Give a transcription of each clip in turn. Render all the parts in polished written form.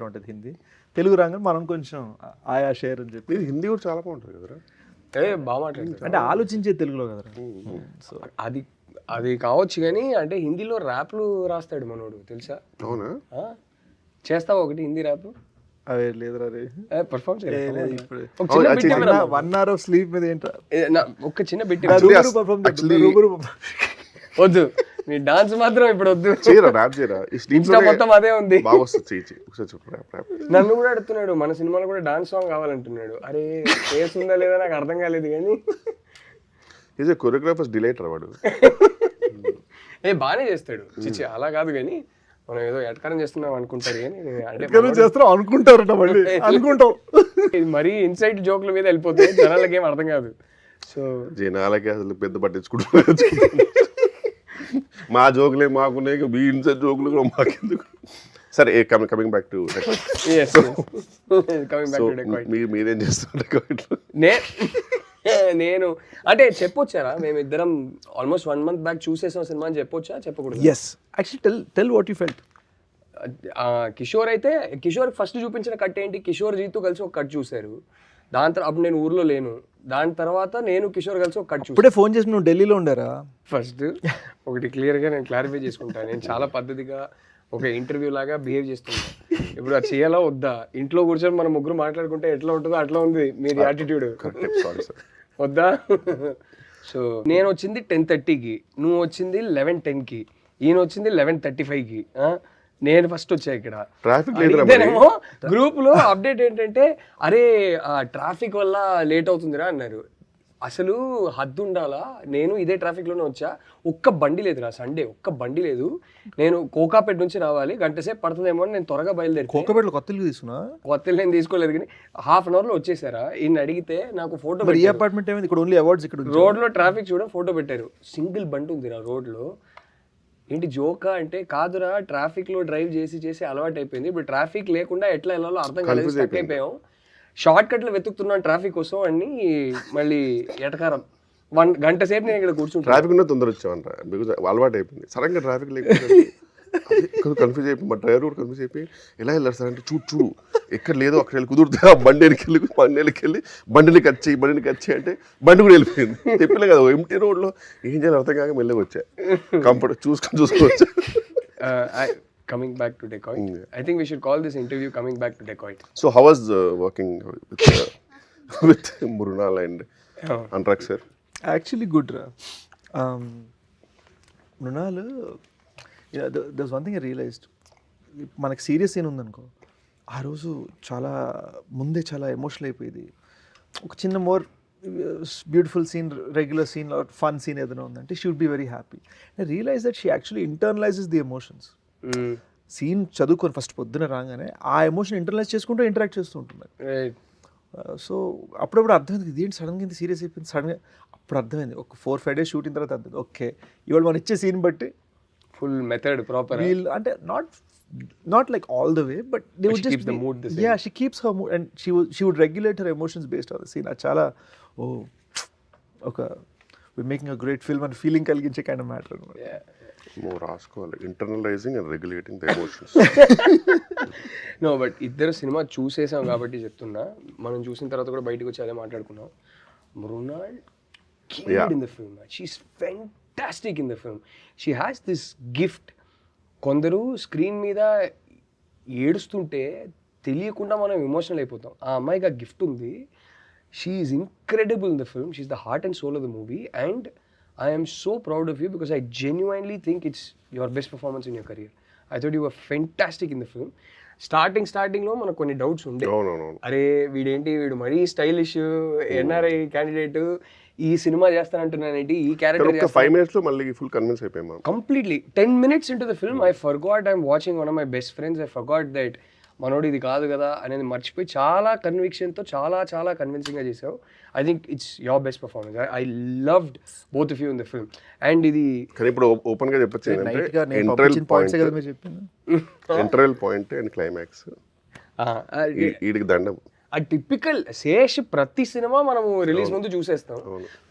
ఉంటుంది హిందీ. తెలుగు రాగానే మనం కొంచెం ఆయా షేర్ అని చెప్పి. హిందీ కూడా చాలా బాగుంటుంది కదరా. బాగా మాట్లాడతారు అంటే ఆలోచించే తెలుగులో కదరా. సో అది కావచ్చు కానీ అంటే హిందీలో ర్యాప్లు రాస్తాడు మనోడు తెలుసా? అవునా? చేస్తావా ఒకటి హిందీ ర్యాప్? అదే లేదురా రే, పర్ఫామ్ ఇప్పుడు ఒక చిన్న బిట్ 1 hour ఆఫ్ స్లీప్ మీద ఏంట్రా ఒక చిన్న బిట్ Actually- వద్దు, నీ డాన్స్ మాత్రం ఇప్పుడు వద్దు, చేయరా ర్యాప్ చేయరా. ఈ స్లీప్ ఇన్స్టా మొత్తం అదే ఉంది. బాగా వస్తుంది. చెయ్యి ఒకసారి చెప్పు ర్యాప్ ర్యాప్. నన్ను కూడా అడుగుతున్నాడు మన సినిమాలో కూడా డాన్స్ సాంగ్ కావాలంటున్నాడు. అరే ఫేస్ ఉందా లేదా నాకు అర్థం కాలేదు కానీ ఈజ్ ఏ కొరియోగ్రాఫర్స్ డిలైట్ రా వాడు. బాగానే చేస్తాడు. చిచ్చి అలా కాదు కానీ మనం ఏదో ఎటకారం చేస్తున్నాం అనుకుంటారు కానీ అంటే చేస్తున్నాం అనుకుంటారట మళ్ళీ అనుకుంటాం. ఇది మరీ ఇన్సైట్ జోక్ల మీద వెళ్ళిపోతుంది, జనాలకి ఏం అర్థం కాదు. సో జనాలకి అసలు పెద్ద పట్టించుకుంటున్నారు. మా జోకులే మాకున్నాయి, మీ ఇన్సైడ్ జోకులు కూడా మాకెందుకు. సరే కమింగ్ బ్యాక్ టు మీరేం చేస్తున్నారు? నేను అంటే చెప్పొచ్చారా మేమిద్దరం ఆల్మోస్ట్ 1 month బ్యాక్ చూసేసాం సినిమా అని చెప్పొచ్చా చెప్పకూడదు? Yes actually tell what you felt. Kishore అయితే కిషోర్ ఫస్ట్ చూపించిన కట్ ఏంటి, కిషోర్ జీతు కలిసి ఒక కట్ చూశారు. దాని తర్వాత అప్పుడు నేను ఊర్లో లేను, దాని తర్వాత నేను కిషోర్ కలిసి ఒక కట్ చూసాను. ఇప్పుడే ఫోన్ చేసి నువ్వు ఢిల్లీలో ఉండారా? ఫస్ట్ ఒకటి క్లియర్గా నేను క్లారిఫై చేసుకుంటాను, నేను చాలా పద్ధతిగా ఒక ఇంటర్వ్యూ లాగా బిహేవ్ చేస్తున్నాను. ఇప్పుడు అది చేయాలా వద్దా, ఇంట్లో కూర్చొని మనం ముగ్గురు మాట్లాడుకుంటే ఎట్లా ఉంటుందో అట్లా ఉంది మీది యాటిట్యూడ్ వద్దా? సో నేను వచ్చింది 10:30కి, నువ్వు వచ్చింది 11:10కి, ఈయన వచ్చింది 11:35కి. నేను ఫస్ట్ వచ్చా ఇక్కడ. ఇదేనేమో గ్రూప్ లో అప్డేట్ ఏంటంటే అరే ట్రాఫిక్ వల్ల లేట్ అవుతుందిరా అన్నారు. అసలు హద్దు ఉండాలా, నేను ఇదే ట్రాఫిక్ లోనే వచ్చా, ఒక్క బండి లేదురా సండే, ఒక్క బండి లేదు. నేను కోకాపేట నుంచి రావాలి, గంట సేపు పడుతుందేమో అని నేను త్వరగా బయలుదేరి. కోకాపేటలో కొత్తలు తీసుకున్నా, కొత్తలు నేను తీసుకోలేదు కానీ ½ hour లో వచ్చేసారా. ఈయన అడిగితే నాకు ఫోటో, అపార్ట్మెంట్ ఏమైంది ఇక్కడ ఓన్లీ అవార్డ్స్, ఇక్కడ రోడ్ లో ట్రాఫిక్ చూడ ఫోటో పెట్టారు, సింగిల్ బండి ఉందిరా రోడ్ లో. ఏంటి జోకా అంటే కాదురా, ట్రాఫిక్ లో డ్రైవ్ చేసి అలవాటు అయిపోయింది, ఇప్పుడు ట్రాఫిక్ లేకుండా ఎట్లా వెళ్ళాలో అర్థం కాలేదు, స్టక్ అయిపోయాం, షార్ట్ కట్లు వెతుకుతున్నాను ట్రాఫిక్ కోసం అని. మళ్ళీ ఎటకారం 1 గంట సేపు నేను ఇక్కడ కూర్చుంటాను. ట్రాఫిక్ ఉన్న తొందర వచ్చామంట, బికాజ్ అలవాటు అయిపోయింది. సడన్గా ట్రాఫిక్ లేకపోతే కన్ఫ్యూజ్ అయిపోయి, మా డ్రైవర్ కూడా కన్ఫ్యూజ్ అయిపోయి ఎలా వెళ్ళారు సార్ అంటే చూడు ఎక్కడ లేదో అక్కడ వెళ్ళి కుదురుతా, బండి వెళ్ళి బండిని కట్ చేయి అంటే బండి కూడా వెళ్ళిపోయింది. చెప్పలే కదా ఎంటీ రోడ్లో ఏం చేయాలి అర్థం కాక మెల్లగా వచ్చా, comfort చూసుకోవచ్చా. Coming back to Decoit, I think we should call this interview Coming Back to Decoit. So how was working with Mrunal and Anurag sir? Actually good ra. Mrunal, there's one thing I realized, మనకి serious scene ఉందనుకో, ఆ రోజు చాలా ముందే చాలా emotional అయిపోయింది. ఒక చిన్న more beautiful scene, regular scene, fun scene ఏదైనా ఉందంటే she would be very happy. I realize that she actually internalizes the emotions. Scene చదువుకొని ఫస్ట్ పొద్దున రాగానే ఆ ఎమోషన్ ఇంటర్నలైజ్ చేసుకుంటూ ఇంటరాక్ట్ చేస్తూ ఉంటున్నారు. సో అప్పుడప్పుడు అర్థమైంది ఇదేంటి సడన్గా ఇంత సీరియస్ అయిపోయింది, సడన్గా అప్పుడు అర్థమైంది. ఒక 4-5 days షూటింగ్ తర్వాత అర్థమైంది, ఓకే ఇవాళ మనం ఇచ్చే సీన్ బట్టి ఫుల్ మెథడ్ ప్రాపర్ అంటే not like all the way, but they would just keeps the mood the same. Yeah, she keeps her mood and she would regulate her emotions based on the scene. Achala okay, we're making a great film and feeling కలిగించే kind of matter. Yeah. More రాసుకోవాలి, internalizing and regulating the emotions. No but ఇద్దరు సినిమా చూసేసాం కాబట్టి చెప్తున్నా, మనం చూసిన తర్వాత కూడా బయటకు వచ్చి అదే మాట్లాడుకున్నాం. Mrunal killed in the film. She's fantastic in the film. She has this gift. కొందరు స్క్రీన్ మీద ఏడుస్తుంటే తెలియకుండా మనం ఎమోషనల్ అయిపోతాం, ఆ అమ్మాయికి ఆ గిఫ్ట్ ఉంది. She is incredible in the film, she is the heart and soul of the movie and I am so proud of you because I genuinely think it's your best performance in your career. I thought you were fantastic in the film. స్టార్టింగ్లో మనకు కొన్ని doubts ఉండే, అరే వీడు మరీ stylish NRI candidate ఈ cinema చేస్తానంటున్నానేంటి, ఈ character 5 minutes లో మళ్ళీ ఫుల్ కన్విన్స్ అయిపోయాం completely. 10 minutes into the film I forgot I'm watching one of my best friends. I forgot that మనోడు ఇది కాదు కదా అనేది మర్చిపోయి చాలా కన్విక్షన్తో చాలా కన్విన్సింగ్గా చేసావు. I think it's your best performance. I loved both of you in the film. And ఇది కానీ ఇప్పుడు ఓపెన్ గా చెప్పొచ్చు ఏంటంటే ఇంటర్వెల్ పాయింట్ అండ్ క్లైమాక్స్ వీడికి దండం. ఆ టిపికల్ శేష్ ప్రతి సినిమా మనము రిలీజ్ ముందు చూసేస్తాం,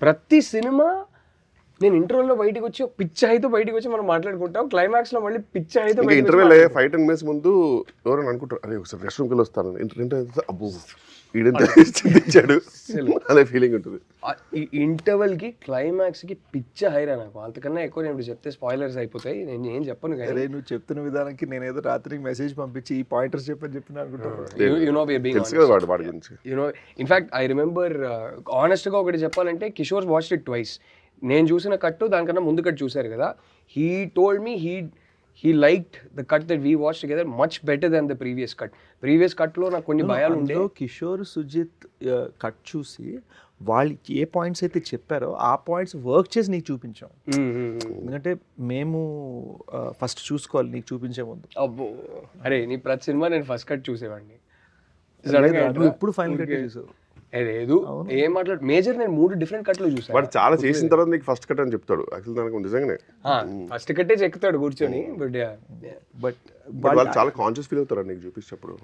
ప్రతి సినిమా నేను ఇంటర్వెల్లో బయటకు వచ్చి పిచ్చ అయితే బయటకు వచ్చి మనం మాట్లాడుకుంటాం, క్లైమాక్స్ లో మళ్ళీ పిచ్చ అయితే ఇంకా ఇంటర్వెల్ అయ్యే 5-10 minutes ముందు ఎవరైనా అనుకుంటారు అరే ఒకసారి రెస్ట్ రూమ్కి వెళ్ళి వస్తాను, ఇంటర్వెల్ అబ్బో ఈడెంత చింతించాడు అనే ఫీలింగ్ ఉంటుంది. ఈ ఇంటర్వెల్ కి క్లైమాక్స్ కి పిచ్చ హైరా నాకు. అంతకన్నా ఎక్కువ నేను ఇప్పుడు చెప్తే స్పాయిలర్స్ అయిపోతాయి, నేను ఏం చెప్పను అరే కానీ నువ్వు చెప్తున్న విధానానికి నేనేదో రాత్రికి మెసేజ్ పంపించి ఈ పాయింటర్స్ చెప్పిన అనుకుంటున్నాను. you know we're being తెలుసు కదా వాడి గురించి. in fact I remember honest గా ఒకటి చెప్పాలంటే కిషోర్ వాచ్డ్ ఇట్ ట్వైస్. నేను చూసిన కట్టు దానికన్నా ముందు కట్ చూశారు కదా, he told me he liked the cut that we watched together much better than the previous cut లో నాకు కొన్ని భయాలు ఉండే. అందులో కిషోర్ సుజిత్ కట్ చూసి వాళ్ళు ఏ పాయింట్స్ అయితే చెప్పారో ఆ పాయింట్స్ వర్క్ చేసి నీకు చూపించాం. ఎందుకంటే మేము ఫస్ట్ చూసుకోవాలి నీకు చూపించే ముందు. అబ్బో అరే నీ ప్రతి సినిమా నేను ఫస్ట్ కట్ చూసేవాడిని. నువ్వు ఎప్పుడు ఫైనల్ కట్ చూసావు? లేదు ఏం మాట్లాడు మేజర్, నేను 3 డిఫరెంట్ కట్లు చూసాను. వాడు చాలా చేసిన తర్వాత నీకు ఫస్ట్ కట్ అని చెప్తాడు. యాక్చువల్ దానికి నిజంగానే ఫస్ట్ కట్టే చెక్కుతాడు కూర్చొని. బట్ వాళ్ళు చాలా కాన్షియస్ ఫీల్ అవుతారు నీకు చూపించినప్పుడు.